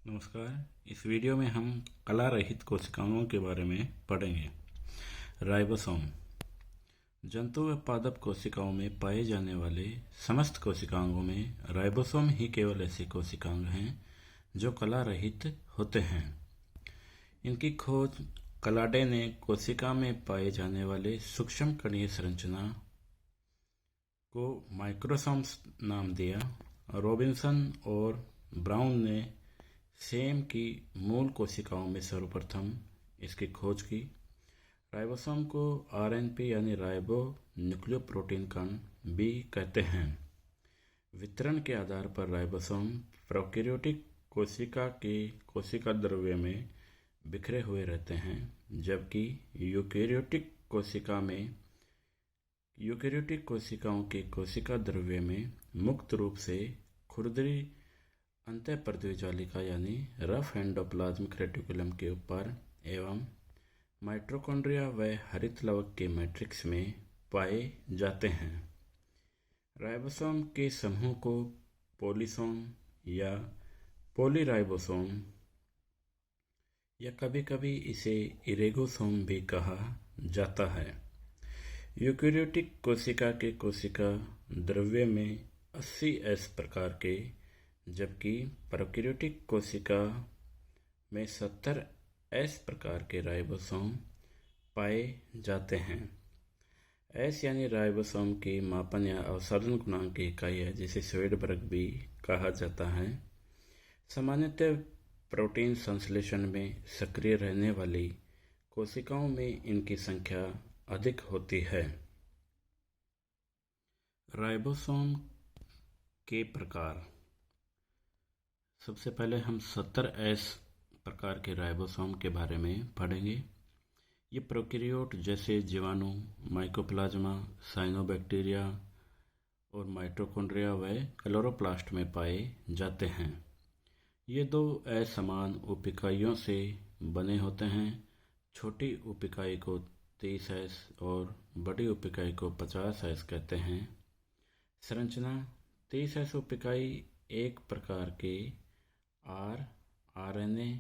नमस्कार। इस वीडियो में हम कला रहित कोशिकाओं के बारे में पढ़ेंगे। राइबोसोम जंतु व पादप कोशिकाओं में पाए जाने वाले समस्त कोशिकाओं में राइबोसोम ही केवल ऐसे कोशिकांग हैं जो कला रहित होते हैं। इनकी खोज कलाडे ने कोशिका में पाए जाने वाले सूक्ष्म कणीय संरचना को माइक्रोसोम्स नाम दिया। रॉबिन्सन और ब्राउन ने सेम की मूल कोशिकाओं में सर्वप्रथम इसकी खोज की। राइबोसोम को आरएनपी यानी राइबो न्यूक्लियोप्रोटीन कण भी कहते हैं। वितरण के आधार पर राइबोसोम प्रोकैरियोटिक कोशिका के कोशिका द्रव्य में बिखरे हुए रहते हैं, जबकि यूकेरियोटिक कोशिकाओं के कोशिका द्रव्य में मुक्त रूप से खुरदरी अंतःपर्दीय जालिका यानी रफ एंडोप्लाज्मिक रेटिकुलम के ऊपर एवं माइटोकॉन्ड्रिया व हरित लवक के मैट्रिक्स में पाए जाते हैं। राइबोसोम के समूह को पॉलीसोम या पॉलीराइबोसोम या कभी कभी इसे इरेगोसोम भी कहा जाता है। यूकेरियोटिक कोशिका के कोशिका द्रव्य में 80S प्रकार के, जबकि प्रोकैरियोटिक कोशिका में 70S प्रकार के राइबोसोम पाए जाते हैं। S यानी राइबोसोम की मापन या अवसादन गुणांक की इकाई है, जिसे स्वेडबर्ग भी कहा जाता है। सामान्यतः प्रोटीन संश्लेषण में सक्रिय रहने वाली कोशिकाओं में इनकी संख्या अधिक होती है। राइबोसोम के प्रकार। सबसे पहले हम 70S प्रकार के राइबोसोम के बारे में पढ़ेंगे। ये प्रोकैरियोट जैसे जीवाणु, माइकोप्लाज्मा, साइनोबैक्टीरिया और माइटोकॉन्ड्रिया व क्लोरोप्लास्ट में पाए जाते हैं। ये दो असमान उप-इकाइयों से बने होते हैं। छोटी उप-इकाई को 30S और बड़ी उप-इकाई को 50S कहते हैं। संरचना: 30S उप-इकाई एक प्रकार के आरएनए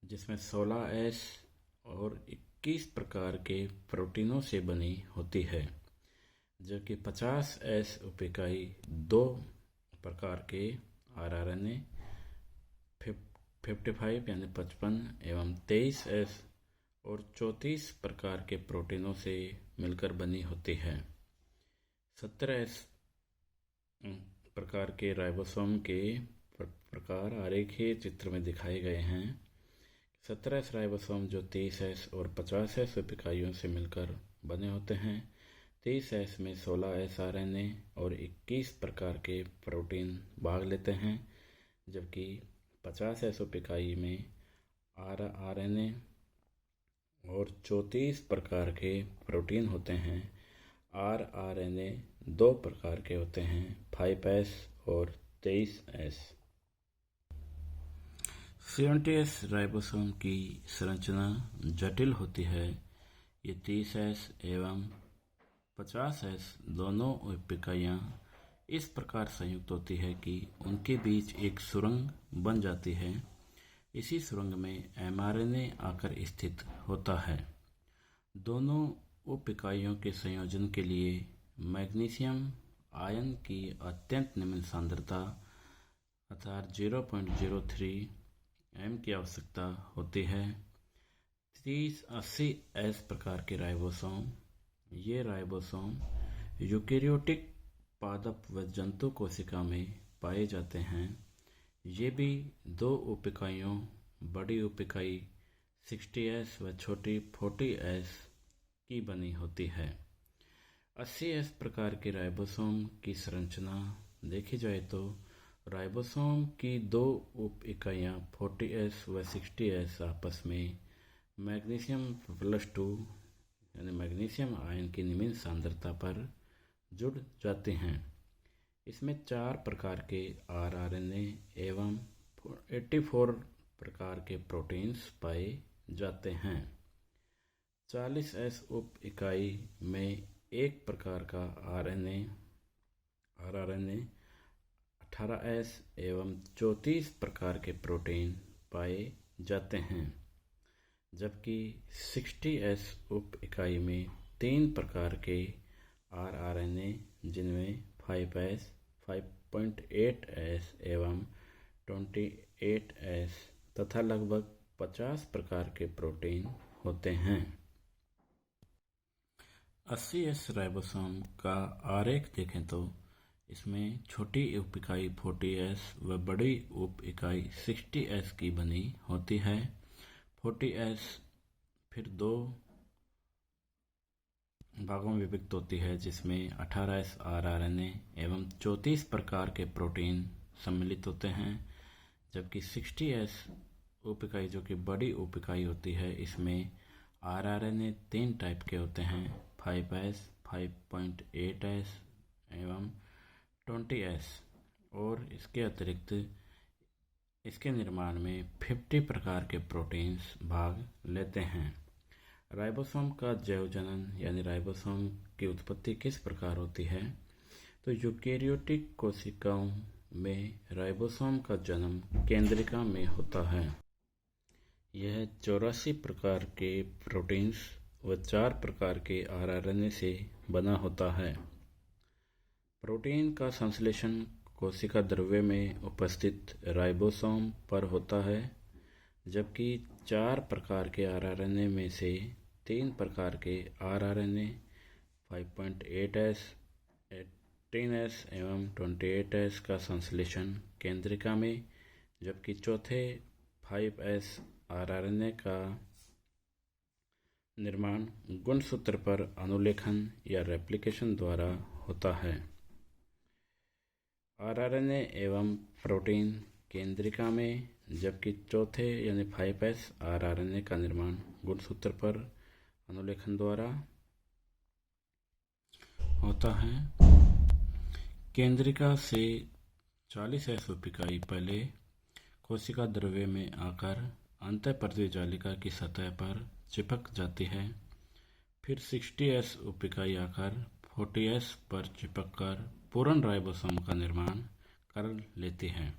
जिसमें 16S और 21 प्रकार के प्रोटीनों से बनी होती है, जबकि 50S उप-इकाई 2 प्रकार के आरआरएनए 55 यानी 55 एवं 23S और 34 प्रकार के प्रोटीनों से मिलकर बनी होती है। 70S प्रकार के राइबोसोम के प्रकार आरेखीय चित्र में दिखाए गए हैं। 70S राइबोसोम जो 30S और 50S उप-इकाइयों से मिलकर बने होते हैं। 30S में 16S आरएनए और 21 प्रकार के प्रोटीन भाग लेते हैं, जबकि 50S उप-इकाई में आरएनए और 34 प्रकार के प्रोटीन होते हैं। आरआरएनए 2 प्रकार के होते हैं, 5S और 23S। 70S राइबोसोम की संरचना जटिल होती है। ये 30S एवं 50S दोनों उप-इकाइयां इस प्रकार संयुक्त होती है कि उनके बीच एक सुरंग बन जाती है। इसी सुरंग में mRNA आकर स्थित होता है। दोनों उप-इकाइयों के संयोजन के लिए मैग्नीशियम आयन की अत्यंत निम्न सांद्रता अर्थात 0.03 m की आवश्यकता होती है। 30-80S प्रकार के राइबोसोम। ये राइबोसोम यूकेरियोटिक पादप व जंतु कोशिका में पाए जाते हैं। ये भी 2 उप-इकाइयों, बड़ी उप-इकाई 60S व छोटी 40S की बनी होती है। 80S प्रकार के राइबोसोम की संरचना देखी जाए तो राइबोसोम की 2 उप-इकाइयां 40S व 60S आपस में मैग्नीशियम +2 यानी मैग्नीशियम आयन की निम्न सांद्रता पर जुड़ जाते हैं। इसमें 4 प्रकार के आरआरएनए एवं 84 प्रकार के प्रोटीन्स पाए जाते हैं। 40S उप-इकाई में एक प्रकार का आरआरएनए 18S एवं 34 प्रकार के प्रोटीन पाए जाते हैं, जबकि 60S उप इकाई में 3 प्रकार के rRNA जिनमें 5S, 5.8S एवं 28S तथा लगभग 50 प्रकार के प्रोटीन होते हैं। 80S राइबोसोम का आरेख देखें तो इसमें छोटी उप इकाई 40S व बड़ी उप इकाई 60S की बनी होती है। 40S फिर दो भागों में विभक्त होती है, जिसमें 18S rRNA एवं 34 प्रकार के प्रोटीन सम्मिलित होते हैं, जबकि 60S उप इकाई जो कि बड़ी उप इकाई होती है, इसमें rRNA 3 टाइप के होते हैं, 5S, 5.8S एवं 20S, और इसके अतिरिक्त इसके निर्माण में 50 प्रकार के प्रोटीन्स भाग लेते हैं। राइबोसोम का जैवजनन यानी राइबोसोम की उत्पत्ति किस प्रकार होती है? तो यूकेरियोटिक कोशिकाओं में राइबोसोम का जन्म केंद्रिका में होता है। यह 84 प्रकार के प्रोटीन्स व 4 प्रकार के rRNA से बना होता है। प्रोटीन का संश्लेषण कोशिका द्रव्य में उपस्थित राइबोसोम पर होता है, जबकि 4 प्रकार के rRNA में से 3 प्रकार के rRNA 5.8S, 18S एवं 28S का संश्लेषण केंद्रिका में, जबकि चौथे 5S rRNA का निर्माण गुणसूत्र पर अनुलेखन या रेप्लिकेशन द्वारा होता है। rRNA एवं प्रोटीन केंद्रिका में, जबकि चौथे यानी 5S rRNA का निर्माण गुणसूत्र पर अनुलेखन द्वारा होता है। केंद्रिका से 40S उप इकाई पहले कोशिका द्रव्य में आकर अंतःपृथ्वी जालिका की सतह पर चिपक जाती है। फिर 60S उप इकाई आकर 40S पर चिपककर पूर्ण राइबोसोम का निर्माण कर लेती है।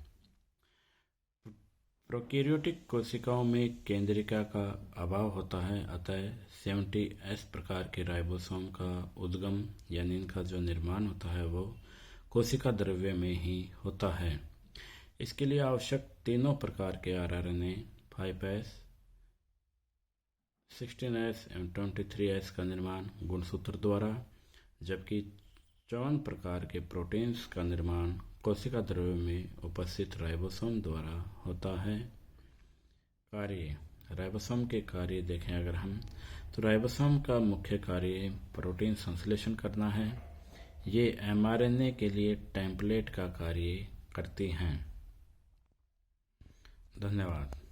प्रोकैरियोटिक कोशिकाओं में केंद्रिका का अभाव होता है, अतः 70S प्रकार के राइबोसोम का उद्गम यानी इनका जो निर्माण होता है वो कोशिका द्रव्य में ही होता है। इसके लिए आवश्यक तीनों प्रकार के rRNA 5S, 16S एवं 23S का निर्माण गुणसूत्र द्वारा, जबकि 54 प्रकार के प्रोटीन्स का निर्माण कोशिका द्रव्य में उपस्थित राइबोसोम द्वारा होता है। कार्य, राइबोसोम के कार्य देखें अगर हम, तो राइबोसोम का मुख्य कार्य प्रोटीन संश्लेषण करना है। ये mRNA के लिए टेम्पलेट का कार्य करती हैं। धन्यवाद।